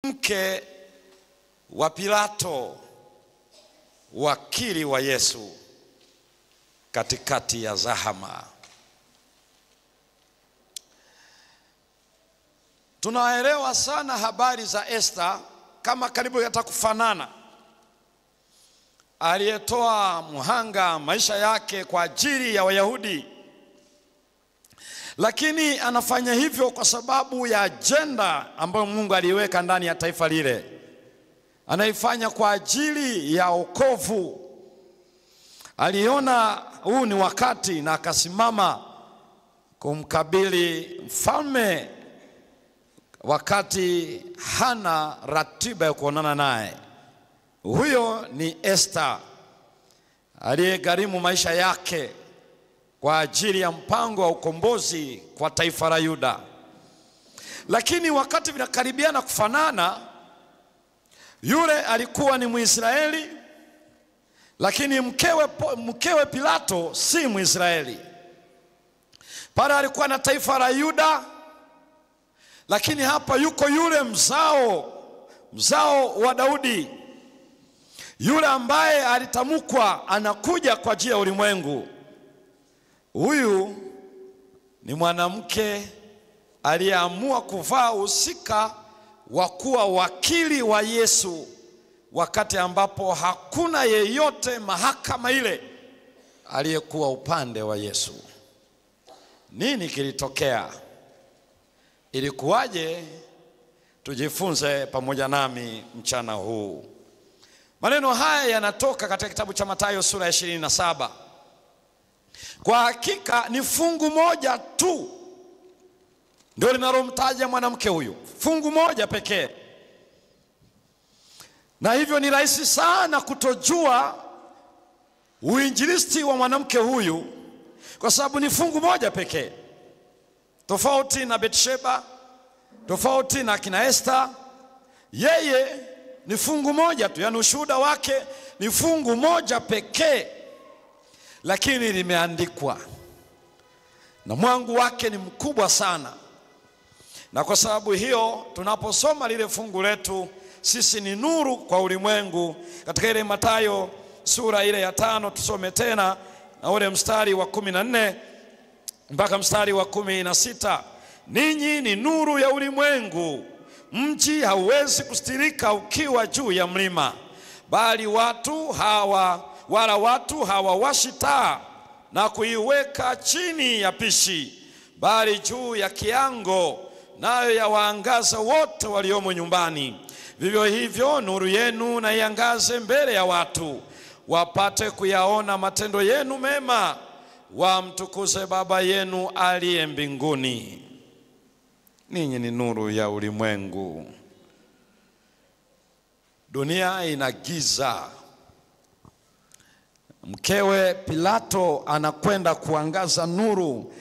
Mke wa Pilato, wakili wa Yesu katikati ya zahama. Tunaelewa sana habari za Esther kama karibu yatakufanana, aliyetoa muhanga maisha yake kwa ajili ya Wayahudi, lakini anafanya hivyo kwa sababu ya ajenda ambayo Mungu aliweka ndani ya taifa lile. Anaifanya kwa ajili ya wokovu. Aliona huu ni wakati na akasimama kumkabili mfalme wakati hana ratiba ya kuonana naye. Huyo ni Esther aliyegharimu maisha yake kwa ajili ya mpango wa ukombozi kwa taifa la Yuda. Lakini wakati vinakaribiana kufanana, yule alikuwa ni Mwisraeli, lakini mkewe Pilato si Mwisraeli. Pale alikuwa na taifa la Yuda, lakini hapa yuko yule mzao wa Daudi, yule ambaye alitamkwa anakuja kwa ajili ya ulimwengu. Huyu ni mwanamke aliyeamua kuvaa usika wa kuwa wakili wa Yesu, wakati ambapo hakuna yeyote mahakama ile aliyekuwa upande wa Yesu. Nini kilitokea? Ilikuwaje? Tujifunze pamoja nami mchana huu. Maneno haya yanatoka katika kitabu cha Mathayo sura ya 27. Kwa hakika ni fungu moja tu ndio linalomtaja mwanamke huyu, fungu moja pekee. Na hivyo ni rahisi sana kutojua uinjilisti wa mwanamke huyu kwa sababu ni fungu moja pekee. Tofauti na Betsheba, tofauti na kina Esther, yeye ni fungu moja tu, yani ushuhuda wake ni fungu moja pekee, lakini limeandikwa na mwangu wake ni mkubwa sana. Na kwa sababu hiyo tunaposoma lile fungu letu, sisi ni nuru kwa ulimwengu. Katika ile Mathayo sura ile ya 5 tusome tena na ule mstari wa 14 mpaka mstari wa 16. Ninyi ni nuru ya ulimwengu. Mji hauwezi kustirika ukiwa juu ya mlima, bali watu hawawashi taa na kuiweka chini ya pishi, bali juu ya kiango, nayo yawaangaza wote waliomo nyumbani. Vivyo hivyo nuru yenu na iangaze mbele ya watu, wapate kuyaona matendo yenu mema, wamtukuze Baba yenu aliye mbinguni. Ninyi ni nuru ya ulimwengu. Dunia ina giza. Mkewe Pilato anakwenda kuangaza nuru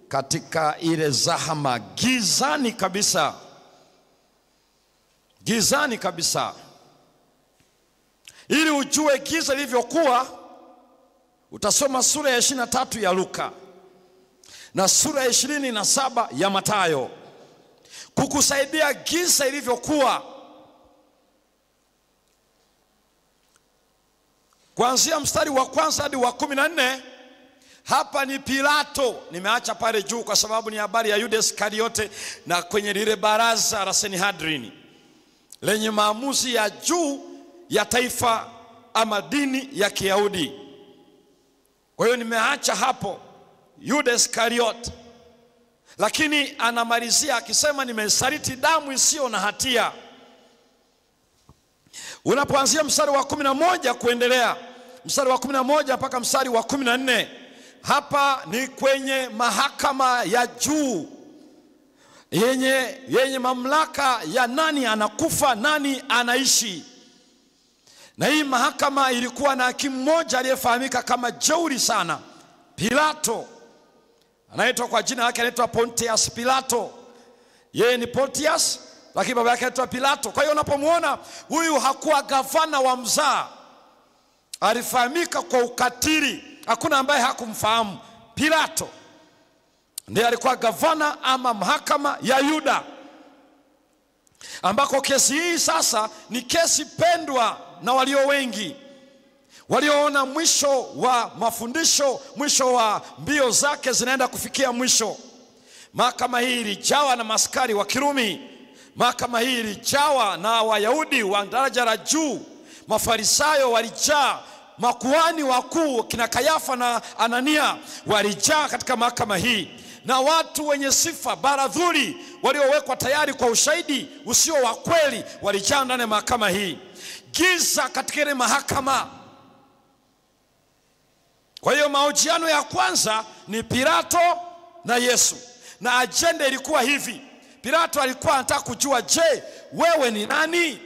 katika ile zahama, gizani kabisa. Gizani kabisa. Ili ujue giza lilivyokuwa, utasoma sura ya 23 ya Luka na sura ya 27 ya Mathayo kukusaidia giza ilivyokuwa. Kuanzia mstari wa 1 hadi wa 14, hapa ni Pilato. Nimeacha pale juu kwa sababu ni habari ya Yuda Iskariote na kwenye lile baraza la Sanhedrin lenye maamuzi ya juu ya taifa ama dini ya Kiyahudi. Kwa hiyo nimeacha hapo Yuda Iskariote, lakini anamalizia akisema nimesaliti damu isiyo na hatia. Unapoanzia mstari wa 11 kuendelea, mstari wa 11 mpaka mstari wa 14, hapa ni kwenye mahakama ya juu yenye mamlaka ya nani anakufa, nani anaishi. Na hii mahakama ilikuwa na hakimu mmoja aliyefahamika kama jeuri sana, Pilato. Anaitwa kwa jina lake, anaitwa Pontius Pilato. Yeye ni Pontius, lakini baba yake anaitwa Pilato. Kwa hiyo unapomuona huyu hakuwa gavana wa mzaa, alifahamika kwa ukatili. Hakuna ambaye hakumfahamu. Pilato ndiye alikuwa gavana ama mahakama ya Yuda. ambako kesi hii sasa ni kesi pendwa na walio wengi, walioona mwisho wa mafundisho, mwisho wa mbio zake zinaenda kufikia mwisho. Mahakama hii ilijawa na maskari wa Kirumi. Mahakama hii ilijawa na Wayahudi wa daraja la juu. Mafarisayo walijaa, makuhani wakuu kina Kayafa na Anania walijaa katika mahakama hii, na watu wenye sifa baradhuli waliowekwa tayari kwa ushahidi usio wa kweli walijaa ndani ya mahakama hii. Giza katika ile mahakama. Kwa hiyo mahojiano ya kwanza ni Pilato na Yesu, na ajenda ilikuwa hivi. Pilato alikuwa anataka kujua, je, wewe ni nani?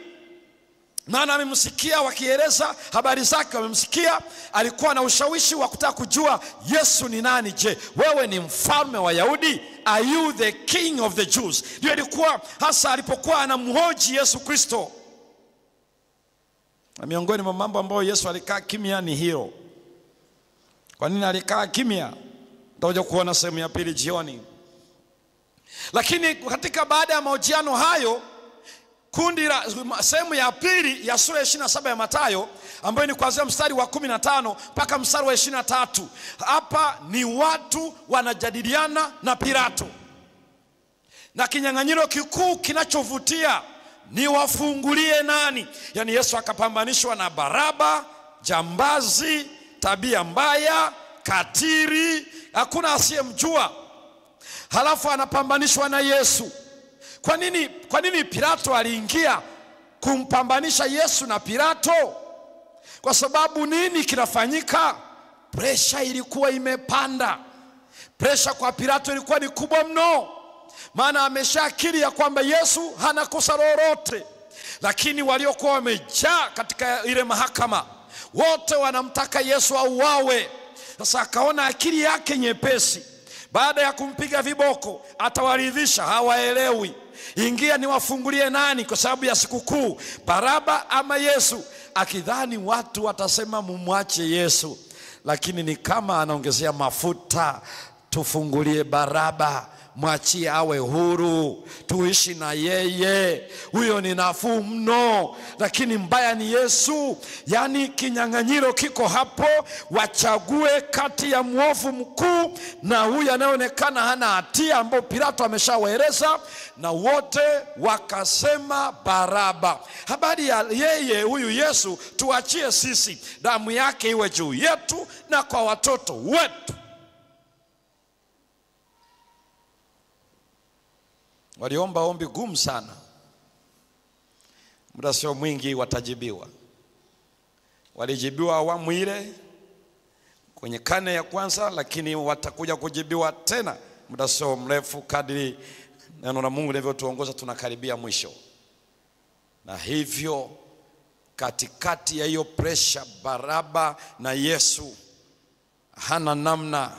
Maana amemsikia wakieleza habari zake, wamemsikia alikuwa na ushawishi wa kutaka kujua Yesu ni nani. Je, wewe ni mfalme wa Yahudi? Are you the king of the Jews? Ndio ilikuwa hasa alipokuwa anamhoji Yesu Kristo. Na miongoni mwa mambo ambayo Yesu alikaa kimya ni hilo. Kwa nini alikaa kimya? Tutakuja kuona sehemu ya pili jioni. Lakini katika baada ya mahojiano hayo, sehemu ya pili ya sura 27 ya Mathayo, ambayo ni kuanzia mstari wa 15 mpaka mstari wa 23. Hapa ni watu wanajadiliana na Pilato, na kinyang'anyiro kikuu kinachovutia ni wafungulie nani. Yani Yesu akapambanishwa na Baraba, jambazi, tabia mbaya, katiri, hakuna asiyemjua. Halafu anapambanishwa na Yesu. Kwa nini Pilato aliingia kumpambanisha Yesu na Pilato? Kwa sababu nini kinafanyika? Presha ilikuwa imepanda. Presha kwa Pilato ilikuwa ni kubwa mno, maana ameshakiri ya kwamba Yesu hana kosa lolote. Lakini waliokuwa wamejaa katika ile mahakama wote wanamtaka Yesu auawe. Sasa akaona akili yake nyepesi, baada ya kumpiga viboko atawaridhisha, hawaelewi. Ingia niwafungulie nani kwa sababu ya sikukuu, Baraba ama Yesu? Akidhani watu watasema mumwache Yesu, lakini ni kama anaongezea mafuta. Tufungulie Baraba, mwachie awe huru, tuishi na yeye, huyo ni nafuu mno. Lakini mbaya ni Yesu. Yani kinyang'anyiro kiko hapo, wachague kati ya mwovu mkuu na huyu anayeonekana hana hatia, ambao Pilato ameshawaeleza, na wote wakasema Baraba. Habari ya yeye huyu Yesu tuachie sisi, damu yake iwe juu yetu na kwa watoto wetu. Waliomba ombi gumu sana. Muda sio mwingi watajibiwa. Walijibiwa awamu ile kwenye karne ya kwanza, lakini watakuja kujibiwa tena muda sio mrefu, kadri neno la Mungu linavyotuongoza tunakaribia mwisho. Na hivyo katikati ya hiyo pressure, Baraba na Yesu hana namna.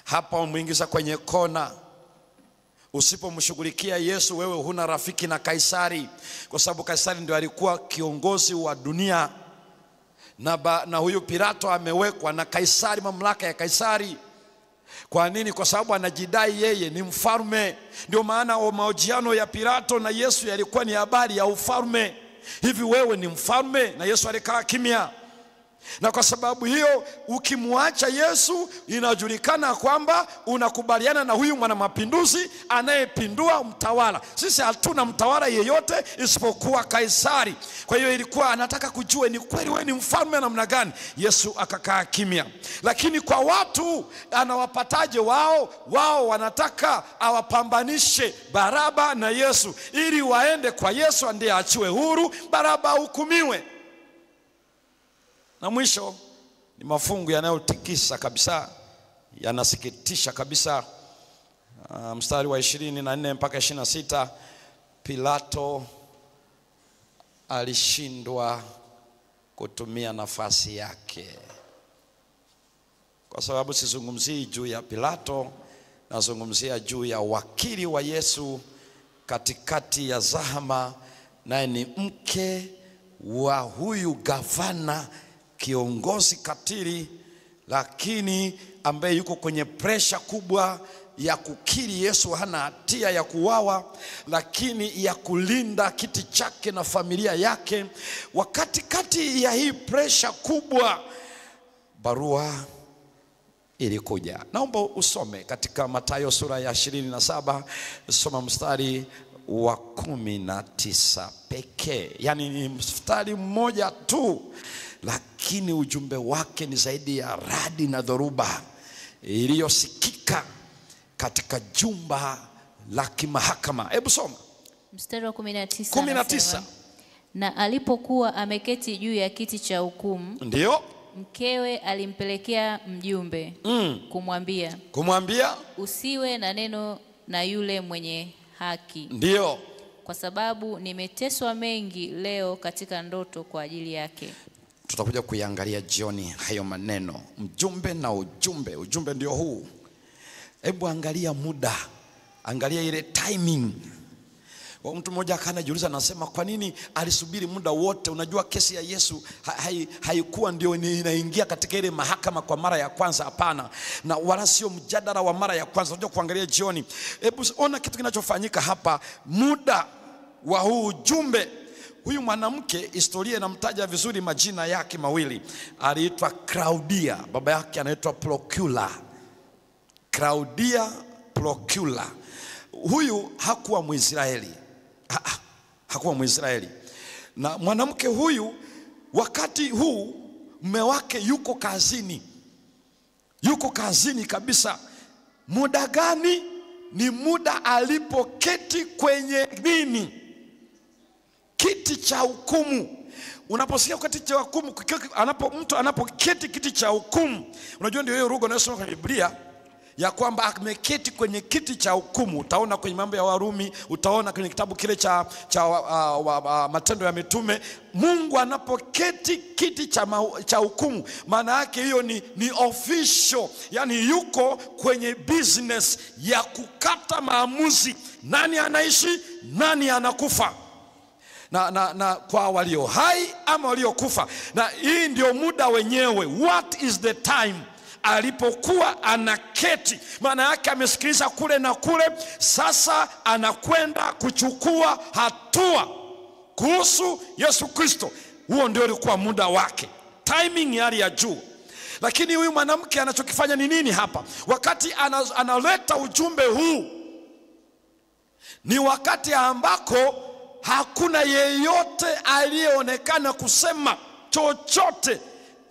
Hapa umeingiza kwenye kona. Usipomshughulikia Yesu, wewe huna rafiki na Kaisari, kwa sababu Kaisari ndio alikuwa kiongozi wa dunia, na huyu Pilato amewekwa na Kaisari, mamlaka ya Kaisari. Kwa nini? Kwa sababu anajidai yeye ni mfalme. Ndio maana mahojiano ya Pilato na Yesu yalikuwa ni habari ya ufalme. Hivi wewe ni mfalme? Na Yesu alikaa kimya. Na kwa sababu hiyo ukimwacha Yesu, inajulikana kwamba unakubaliana na huyu mwana mapinduzi anayepindua mtawala. Sisi hatuna mtawala yeyote isipokuwa Kaisari. Kwa hiyo ilikuwa anataka kujua ni kweli wewe ni mfalme namna gani. Yesu akakaa kimya. Lakini kwa watu anawapataje wao? Wao wanataka awapambanishe Baraba na Yesu, ili waende kwa Yesu ndiye achiwe huru, Baraba hukumiwe. Na mwisho ni mafungu yanayotikisa kabisa, yanasikitisha kabisa. Mstari wa 24 mpaka 26, Pilato alishindwa kutumia nafasi yake. Kwa sababu sizungumzii juu ya Pilato, nazungumzia juu ya wakili wa Yesu katikati ya zahama, naye ni mke wa huyu gavana, kiongozi katili, lakini ambaye yuko kwenye presha kubwa ya kukiri Yesu hana hatia ya kuuawa, lakini ya kulinda kiti chake na familia yake. Wakati kati ya hii pressure kubwa, barua ilikuja. Naomba usome katika Mathayo sura ya 27, soma mstari wa 19 pekee. Yani ni mstari mmoja tu, lakini ujumbe wake ni zaidi ya radi na dhoruba iliyosikika katika jumba la kimahakama. Hebu soma mstari wa 19. Na alipokuwa ameketi juu ya kiti cha hukumu, ndio mkewe alimpelekea mjumbe kumwambia usiwe na neno na yule mwenye haki, ndio kwa sababu nimeteswa mengi leo katika ndoto kwa ajili yake. Tutakuja kuiangalia jioni hayo maneno, mjumbe na ujumbe. Ujumbe ndio huu. Hebu angalia muda, angalia ile timing. Kwa mtu mmoja akanajiuliza, anasema kwa nini alisubiri muda wote? Unajua kesi ya Yesu haikuwa ndio inaingia katika ile mahakama kwa mara ya kwanza, hapana, na wala sio mjadala wa mara ya kwanza. Tunajua kuangalia jioni. Hebu ona kitu kinachofanyika hapa, muda wa huu ujumbe. Huyu mwanamke, historia inamtaja vizuri majina yake mawili. Aliitwa Claudia, baba yake anaitwa Procula. Claudia Procula. Huyu hakuwa Mwisraeli. Hakuwa Mwisraeli. Na mwanamke huyu, wakati huu mume wake yuko kazini. Yuko kazini kabisa. Muda gani? Ni muda alipoketi kwenye nini? Kiti cha hukumu. Unaposikia kiti cha hukumu, mtu anapoketi kiti cha hukumu, unajua ndio hiyo lugha inayosoma kwenye Biblia ya kwamba ameketi kwenye kiti cha hukumu. Utaona kwenye mambo ya Warumi, utaona kwenye kitabu kile cha Matendo ya Mitume. Mungu anapoketi kiti cha hukumu, maana yake hiyo ni official, yani yuko kwenye business ya kukata maamuzi, nani anaishi, nani anakufa, na kwa walio hai ama waliokufa. Na hii ndio muda wenyewe. What is the time? Alipokuwa anaketi, maana yake amesikiliza kule na kule, sasa anakwenda kuchukua hatua kuhusu Yesu Kristo. Huo ndio ulikuwa muda wake, timing hali ya juu. Lakini huyu mwanamke anachokifanya ni nini hapa? Wakati analeta ujumbe huu, ni wakati ambako hakuna yeyote aliyeonekana kusema chochote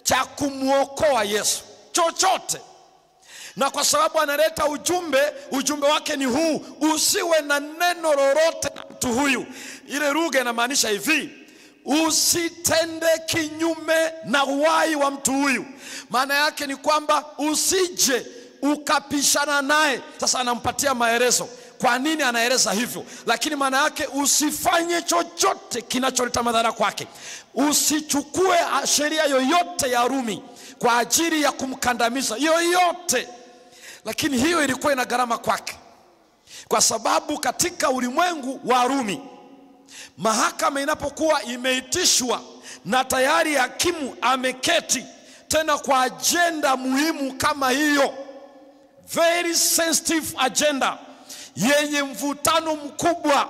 cha kumuokoa Yesu, chochote. Na kwa sababu analeta ujumbe wake ni huu: usiwe na neno lolote na mtu huyu. Ile lugha inamaanisha hivi: usitende kinyume na uhai wa mtu huyu. Maana yake ni kwamba usije ukapishana naye. Sasa anampatia maelezo kwa nini anaeleza hivyo, lakini maana yake usifanye chochote kinacholeta madhara kwake. Usichukue sheria yoyote ya Rumi kwa ajili ya kumkandamiza yoyote. Lakini hiyo ilikuwa ina gharama kwake, kwa sababu katika ulimwengu wa Rumi, mahakama inapokuwa imeitishwa na tayari hakimu ameketi, tena kwa agenda muhimu kama hiyo, very sensitive agenda yenye mvutano mkubwa,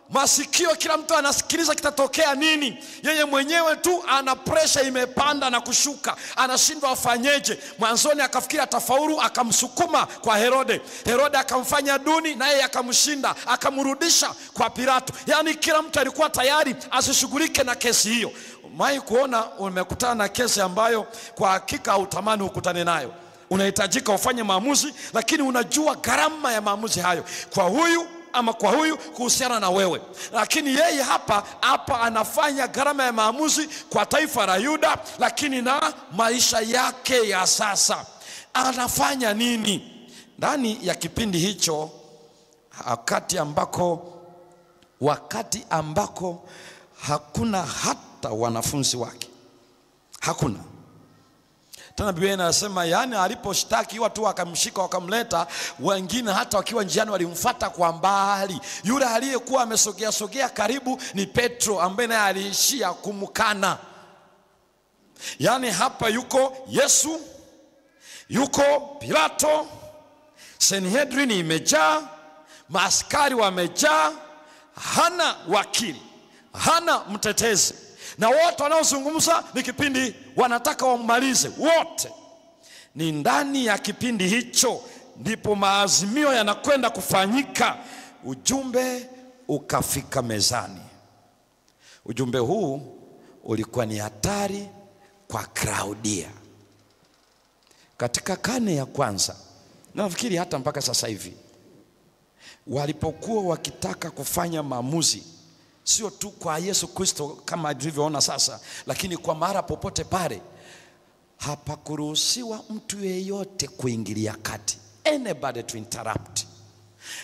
masikio kila mtu anasikiliza kitatokea nini, yeye mwenyewe tu ana pressure imepanda na kushuka, anashindwa afanyeje. Mwanzoni akafikiri atafaulu, akamsukuma kwa Herode. Herode akamfanya duni, na yeye akamshinda, akamrudisha kwa Pilato. Yani kila mtu alikuwa tayari asishughulike na kesi hiyo. Mai kuona umekutana na kesi ambayo kwa hakika hautamani ukutane nayo. Unahitajika ufanye maamuzi, lakini unajua gharama ya maamuzi hayo kwa huyu ama kwa huyu kuhusiana na wewe. Lakini yeye hapa anafanya gharama ya maamuzi kwa taifa la Yuda, lakini na maisha yake ya sasa. Anafanya nini ndani ya kipindi hicho, wakati ambako hakuna hata wanafunzi wake? Hakuna. Tena Biblia inasema, yani aliposhtaki watu wakamshika wakamleta, wengine hata wakiwa njiani walimfuata kwa mbali. Yule aliyekuwa amesogea karibu ni Petro, ambaye naye aliishia kumkana. Yani hapa yuko Yesu, yuko Pilato, Sanhedrin imejaa, maaskari wamejaa, hana wakili, hana mtetezi, na wote wanaozungumza ni kipindi wanataka wamalize wote. Ni ndani ya kipindi hicho ndipo maazimio yanakwenda kufanyika. Ujumbe ukafika mezani. Ujumbe huu ulikuwa ni hatari kwa Klaudia. Katika karne ya kwanza, nafikiri hata mpaka sasa hivi, walipokuwa wakitaka kufanya maamuzi, sio tu kwa Yesu Kristo kama tulivyoona sasa, lakini kwa mara popote pale, hapakuruhusiwa mtu yeyote kuingilia kati, anybody to interrupt.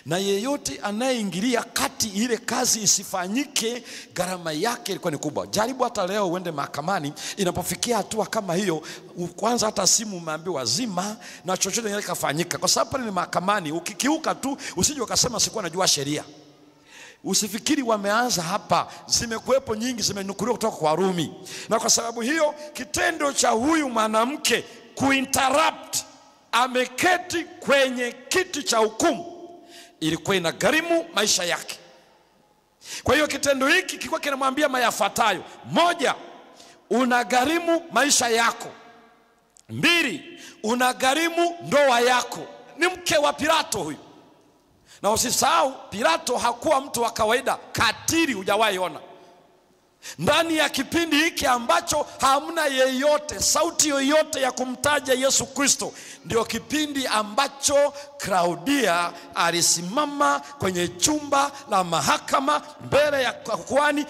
Na yeyote anayeingilia kati ile kazi isifanyike, gharama yake ilikuwa ni kubwa. Jaribu hata leo uende mahakamani, inapofikia hatua kama hiyo, kwanza hata simu umeambiwa zima na chochote kile kafanyika, kwa sababu pale ni mahakamani. Ukikiuka tu usije ukasema sikuwa najua sheria. Usifikiri wameanza hapa, zimekuwepo nyingi, zimenukuliwa kutoka kwa Warumi. Na kwa sababu hiyo kitendo cha huyu mwanamke kuinterrupt, ameketi kwenye kiti cha hukumu, ilikuwa inagharimu maisha yake. Kwa hiyo kitendo hiki kilikuwa kinamwambia mayafuatayo: moja, unagharimu maisha yako; mbili, unagharimu ndoa yako. Ni mke wa Pilato huyu. Na usisahau, Pilato hakuwa mtu wa kawaida, katili hujawahi ona. Ndani ya kipindi hiki ambacho hamna yeyote, sauti yoyote ya kumtaja Yesu Kristo, ndio kipindi ambacho Klaudia alisimama kwenye chumba la mahakama mbele ya kuhani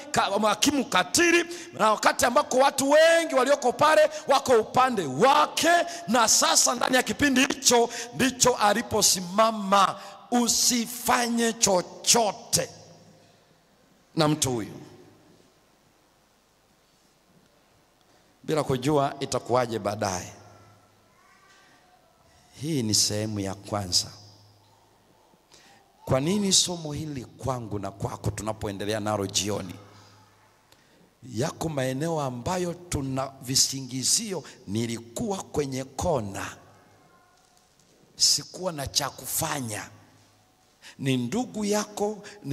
hakimu katili, na wakati ambako watu wengi walioko pale wako upande wake. Na sasa ndani ya kipindi hicho ndicho aliposimama, usifanye chochote na mtu huyu, bila kujua itakuwaje baadaye. Hii ni sehemu ya kwanza. Kwa nini somo hili kwangu na kwako tunapoendelea nalo jioni? Yako maeneo ambayo tuna visingizio. Nilikuwa kwenye kona, sikuwa na cha kufanya. Ni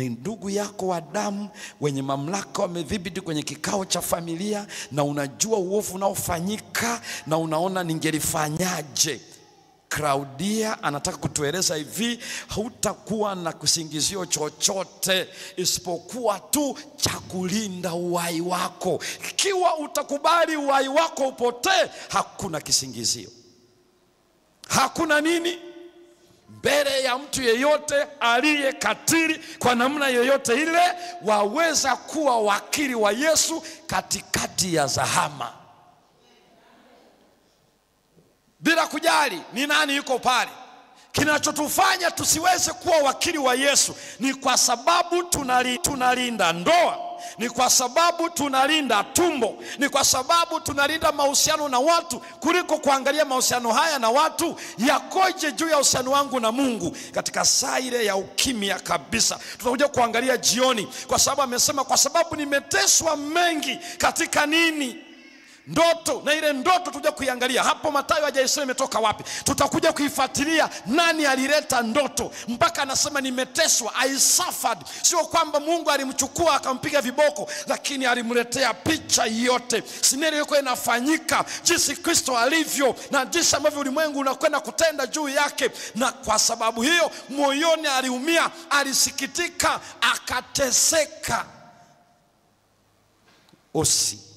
ndugu yako wa damu, wenye mamlaka wamedhibiti kwenye kikao cha familia, na unajua uovu unaofanyika na unaona ningelifanyaje. Klaudia anataka kutueleza hivi: hautakuwa na kisingizio chochote isipokuwa tu cha kulinda uhai wako. Ikiwa utakubali uhai wako upotee, hakuna kisingizio. Hakuna nini? Mbele ya mtu yeyote aliye katili kwa namna yoyote ile, waweza kuwa wakili wa Yesu katikati ya zahama, bila kujali ni nani yuko pale. Kinachotufanya tusiweze kuwa wakili wa Yesu ni kwa sababu tunalinda ndoa, ni kwa sababu tunalinda tumbo, ni kwa sababu tunalinda mahusiano na watu, kuliko kuangalia mahusiano haya na watu yakoje juu ya uhusiano wangu na Mungu katika saa ile ya ukimya kabisa. Tutakuja kuangalia jioni, kwa sababu amesema kwa sababu nimeteswa mengi katika nini? Ndoto. Na ile ndoto tutakuja kuiangalia hapo. Mathayo hajaisema imetoka wapi. Tutakuja kuifuatilia nani alileta ndoto mpaka anasema nimeteswa, I suffered. Sio kwamba Mungu alimchukua akampiga viboko, lakini alimletea picha yote, scenario yako inafanyika, jinsi Kristo alivyo na jinsi ambavyo ulimwengu unakwenda kutenda juu yake. Na kwa sababu hiyo moyoni aliumia, alisikitika, akateseka. Usifanye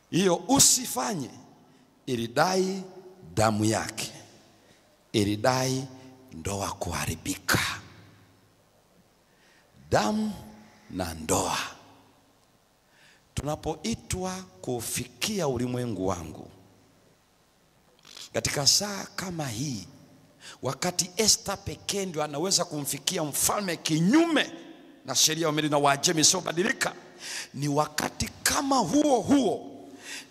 hiyo, usifanye. Ilidai damu yake, ilidai ndoa kuharibika. Damu na ndoa. Tunapoitwa kufikia ulimwengu wangu katika saa kama hii, wakati Esther pekee ndio anaweza kumfikia mfalme kinyume na sheria ya Wamedi na Waajemi isiyobadilika, ni wakati kama huo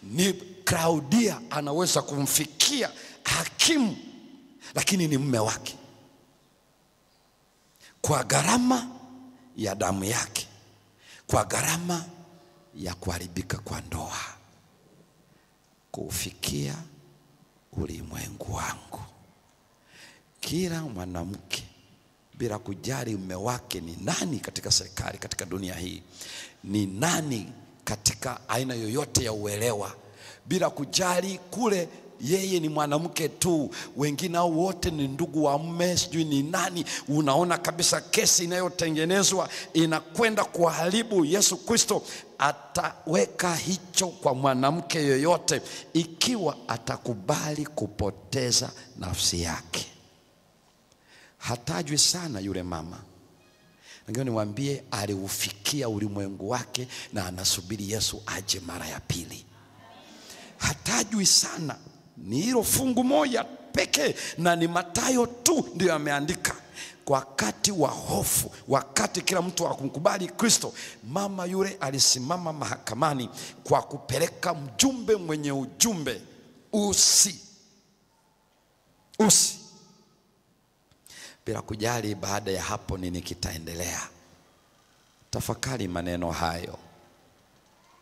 ni Klaudia anaweza kumfikia hakimu, lakini ni mume wake, kwa gharama ya damu yake, kwa gharama ya kuharibika kwa ndoa, kuufikia ulimwengu wangu. Kila mwanamke, bila kujali mume wake ni nani katika serikali, katika dunia hii, ni nani katika aina yoyote ya uelewa, bila kujali kule yeye ni mwanamke tu, wengine hao wote ni ndugu wa mume, sijui ni nani, unaona kabisa kesi inayotengenezwa inakwenda kuharibu. Yesu Kristo ataweka hicho kwa mwanamke yoyote ikiwa atakubali kupoteza nafsi yake. Hatajwi sana yule mama. Ndio niwaambie, aliufikia ulimwengu wake na anasubiri Yesu aje mara ya pili. Hatajwi sana. Ni hilo fungu moja pekee, na ni Mathayo tu ndio ameandika. Kwa wakati wa hofu, wakati kila mtu akumkubali Kristo, mama yule alisimama mahakamani kwa kupeleka mjumbe mwenye ujumbe, usi. Bila kujali baada ya hapo nini kitaendelea. Tafakari maneno hayo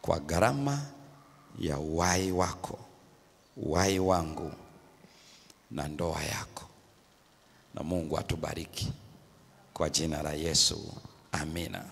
kwa gharama ya uhai wako, uhai wangu na ndoa yako. Na Mungu atubariki kwa jina la Yesu. Amina.